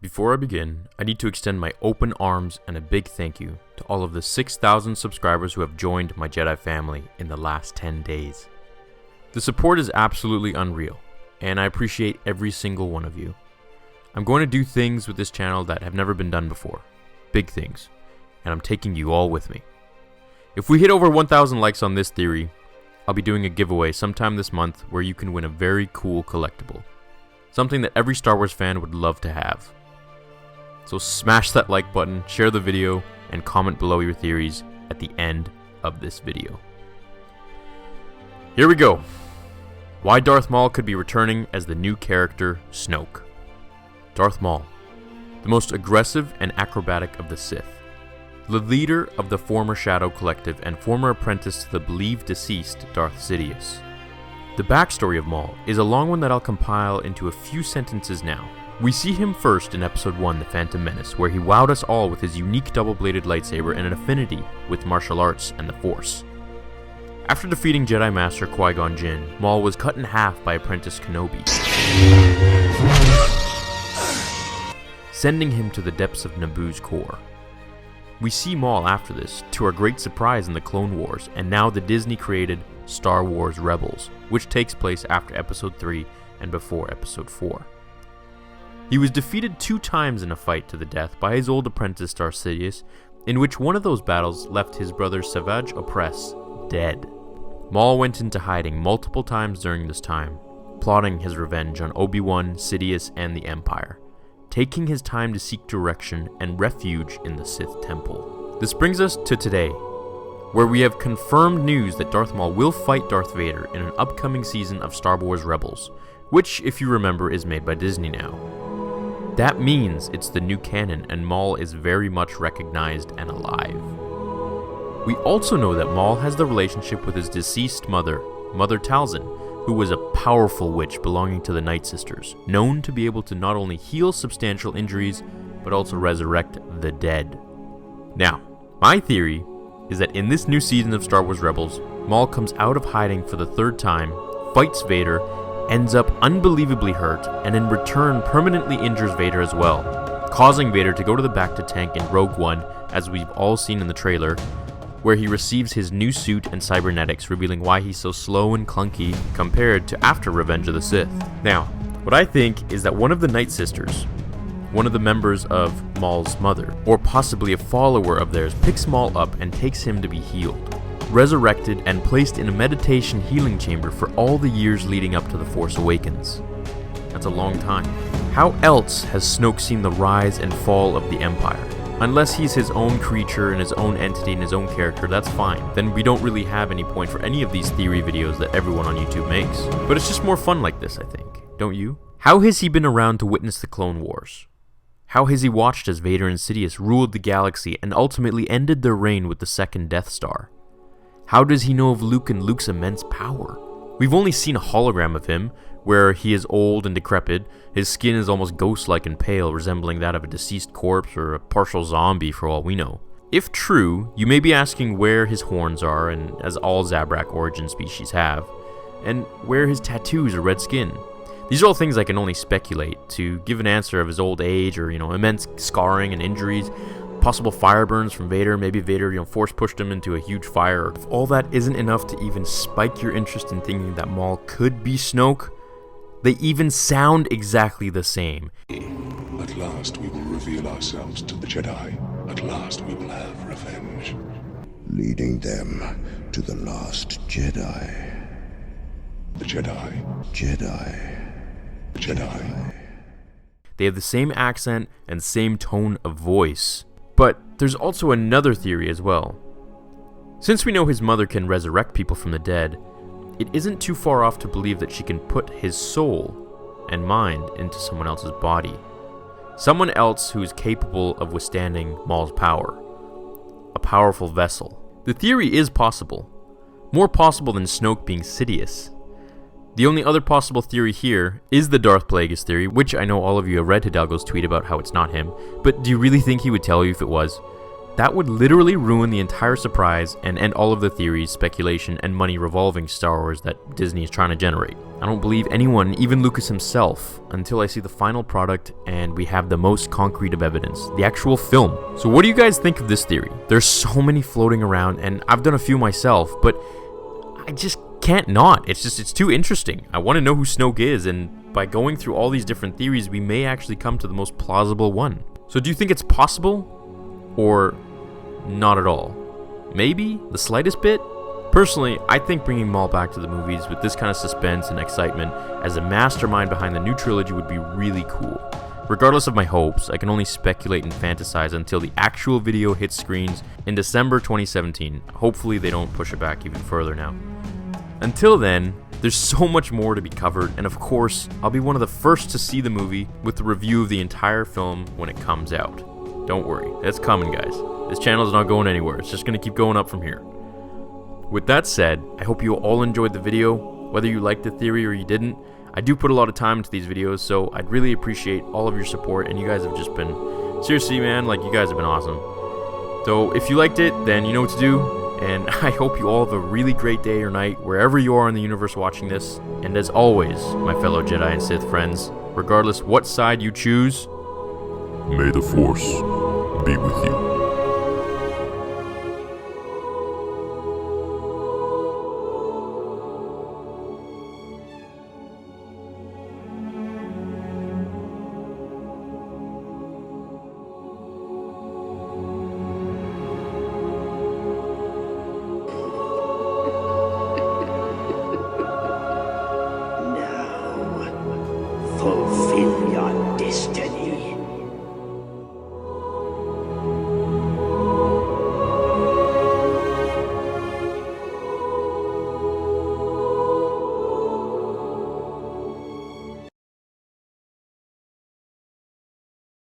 Before I begin, I need to extend my open arms and a big thank you to all of the 6,000 subscribers who have joined my Jedi family in the last 10 days. The support is absolutely unreal, and I appreciate every single one of you. I'm going to do things with this channel that have never been done before. Big things. And I'm taking you all with me. If we hit over 1,000 likes on this theory, I'll be doing a giveaway sometime this month where you can win a very cool collectible. Something that every Star Wars fan would love to have. So smash that like button, share the video, and comment below your theories at the end of this video. Here we go. Why Darth Maul could be returning as the new character Snoke. Darth Maul, the most aggressive and acrobatic of the Sith. The leader of the former Shadow Collective and former apprentice to the believed deceased Darth Sidious. The backstory of Maul is a long one that I'll compile into a few sentences now. We see him first in Episode 1, The Phantom Menace, where he wowed us all with his unique double-bladed lightsaber and an affinity with martial arts and the Force. After defeating Jedi Master Qui-Gon Jinn, Maul was cut in half by Apprentice Kenobi, sending him to the depths of Naboo's core. We see Maul after this, to our great surprise in the Clone Wars, and now the Disney-created Star Wars Rebels, which takes place after Episode 3 and before Episode 4. He was defeated 2 times in a fight to the death by his old apprentice Darth Sidious, in which one of those battles left his brother Savage Opress dead. Maul went into hiding multiple times during this time, plotting his revenge on Obi-Wan, Sidious, and the Empire, taking his time to seek direction and refuge in the Sith Temple. This brings us to today, where we have confirmed news that Darth Maul will fight Darth Vader in an upcoming season of Star Wars Rebels, which, if you remember, is made by Disney now. That means it's the new canon and Maul is very much recognized and alive. We also know that Maul has the relationship with his deceased mother, Mother Talzin, who was a powerful witch belonging to the Night Sisters, known to be able to not only heal substantial injuries, but also resurrect the dead. Now, my theory is that in this new season of Star Wars Rebels, Maul comes out of hiding for the 3rd time, fights Vader, ends up unbelievably hurt, and in return permanently injures Vader as well, causing Vader to go to the bacta tank in Rogue One, as we've all seen in the trailer, where he receives his new suit and cybernetics, revealing why he's so slow and clunky compared to after Revenge of the Sith. Now, what I think is that one of the Night Sisters, one of the members of Maul's mother, or possibly a follower of theirs, picks Maul up and takes him to be healed, resurrected, and placed in a meditation healing chamber for all the years leading up to The Force Awakens. That's a long time. How else has Snoke seen the rise and fall of the Empire? Unless he's his own creature and his own entity and his own character, that's fine. Then we don't really have any point for any of these theory videos that everyone on YouTube makes. But it's just more fun like this, I think. Don't you? How has he been around to witness the Clone Wars? How has he watched as Vader and Sidious ruled the galaxy and ultimately ended their reign with the 2nd Death Star? How does he know of Luke and Luke's immense power? We've only seen a hologram of him, where he is old and decrepit, his skin is almost ghost-like and pale, resembling that of a deceased corpse or a partial zombie for all we know. If true, you may be asking where his horns are, and as all Zabrak origin species have, and where his tattoos or red skin. These are all things I can only speculate to give an answer of his old age or, immense scarring and injuries, possible fire burns from Vader, maybe Vader, force pushed him into a huge fire. If all that isn't enough to even spike your interest in thinking that Maul could be Snoke, they even sound exactly the same. At last we will reveal ourselves to the Jedi. At last we will have revenge. Leading them to the last Jedi. The Jedi. Jedi. Jedi. They have the same accent and same tone of voice. But there's also another theory as well. Since we know his mother can resurrect people from the dead, it isn't too far off to believe that she can put his soul and mind into someone else's body. Someone else who is capable of withstanding Maul's power. A powerful vessel. The theory is possible. More possible than Snoke being Sidious. The only other possible theory here is the Darth Plagueis theory, which I know all of you have read Hidalgo's tweet about how it's not him, but do you really think he would tell you if it was? that would literally ruin the entire surprise and end all of the theories, speculation, and money revolving Star Wars that Disney is trying to generate. I don't believe anyone, even Lucas himself, until I see the final product and we have the most concrete of evidence, the actual film. So what do you guys think of this theory? There's so many floating around, and I've done a few myself, but I just can't not. It's too interesting. I want to know who Snoke is, and by going through all these different theories, we may actually come to the most plausible one. So do you think it's possible? Or not at all? Maybe? The slightest bit? Personally, I think bringing Maul back to the movies with this kind of suspense and excitement as a mastermind behind the new trilogy would be really cool. Regardless of my hopes, I can only speculate and fantasize until the actual video hits screens in December 2017. Hopefully they don't push it back even further now. Until then, there's so much more to be covered, and of course, I'll be one of the first to see the movie with the review of the entire film when it comes out. Don't worry, that's coming, guys. This channel is not going anywhere. It's just going to keep going up from here. With that said, I hope you all enjoyed the video. Whether you liked the theory or you didn't, I do put a lot of time into these videos, so I'd really appreciate all of your support, and you guys have just been, seriously man, like, you guys have been awesome. So if you liked it, then you know what to do, and I hope you all have a really great day or night wherever you are in the universe watching this. And as always, my fellow Jedi and Sith friends, regardless what side you choose, May the Force be with you.